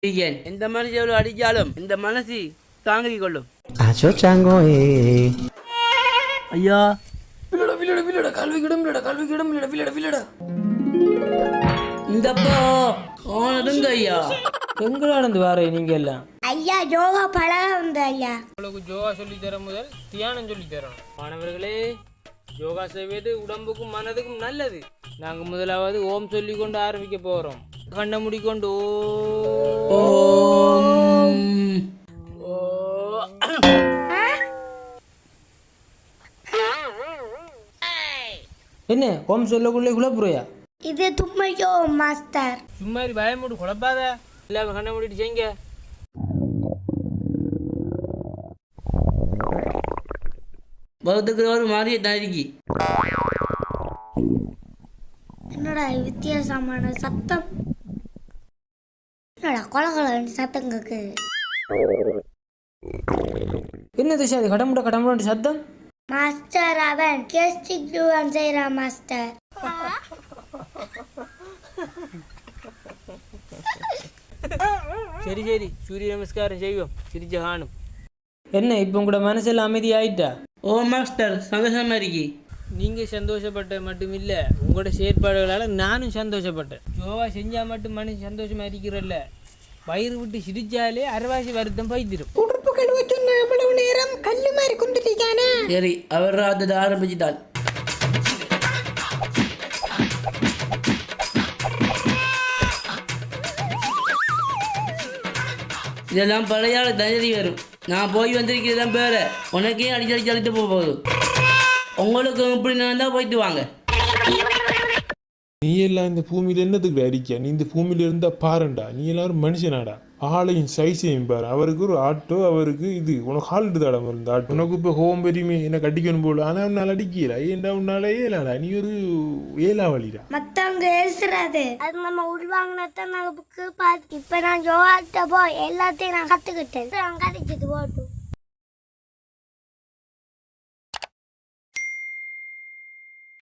எந்த மனசு எவ்வளவு அடிச்சாலும் இந்த மனசு தாங்கிக் கொள்ளும். Acho chango ஐயா இந்தப்பா ஆனதுங்க ஐயா எங்களானது வார நீங்க எல்லாம் ஐயா யோகா பழக வந்து ஐயா உங்களுக்கு யோகா சொல்லி தர முதல் தியானம் சொல்லி தரணும். மாணவர்களே, யோகா செய்வது உடம்புக்கும் மனதுக்கும் நல்லது. நாங்க முதலாவது ஓம் சொல்லி கொண்டு ஆரம்பிக்க போறோம். கண்ணை மூடிக்கொண்டு ஓம். என்ன ஓம் சொல்லக்குள்ளே குழப்புறையா? இது தும்மையோ மாஸ்டர். சும்மா பயமுடு குழப்பாத. எல்லாமே கண்ணை மூடிட்டு செய்யுங்க. பௌத்துக்கு ஒரு மாறிய தாரிக்கு என்னடா வித்தியாசமான சத்தம்? என்னடா கொலகொலன்னு சத்தம் கேக்குது? என்ன திசை அது கடமுட கடமுட சத்தம்? மாஸ்டர் அவன் கேஸ்டிக் டூவன் செய்யறான் மாஸ்டர். சரி சரி, சூரிய நமஸ்காரம் செய்வோம். சிரிச்ச காணும். என்ன இப்போ உங்களோட மனசெல்லாம் அமைதி ஆயிட்டா? ஓ மாஸ்டர் சந்தோஷமா இருக்கி. நீங்க சந்தோஷப்பட்ட மட்டும் இல்ல, உங்களோட செயற்பாடுகளால நானும் சந்தோஷப்பட்டேன். யோகா செஞ்சா மட்டும் மனசு சந்தோஷமா இருக்கிறல்ல, வயிறு விட்டு சிரிச்சாலே அரைவாசி வருத்தம் பைத்திரும். உடுப்பு கழுவ சொன்ன எவ்வளவு நேரம் கல்லு மாதிரி குந்துட்டீங்க. சரி அவர் அதை ஆரம்பிச்சுட்டாள். இதெல்லாம் பழையாள தஞ்சரி வரும். நான் போய் வந்திருக்கிறதெல்லாம் பேர உனக்கே அடிச்சு அடித்து போகுது. உங்களுக்கு இப்படி நான் தான் போயிட்டு வாங்க. நீ எல்லாம் இந்த பூமியில என்னதுக்கு அடிக்க? நீ இந்த பூமியில இருந்தா பாருண்டா, நீ எல்லாரும் மனுஷனாடா. ஆளையும் சைஸையும் பாரு. அவருக்கு ஒரு ஆட்டோ, அவருக்கு இது உனக்கு ஹால் எடுத்தாடா இருந்த ஆட்டோ. உனக்கு இப்போ ஹோம் பெரியமே என்ன கட்டிக்கணும் போல. ஆனால் உன்னால அடிக்கல. ஏன்டா உன்னால ஏலாடா, நீ ஒரு ஏலாவளிடா. மத்தவங்க ஏசுறாது அது நம்ம உள்வாங்கினதான் நமக்கு பார்த்து. இப்ப நான் யோகாட்ட போய் எல்லாத்தையும் நான் கத்துக்கிட்டேன். நான் கதைச்சது போட்டும்.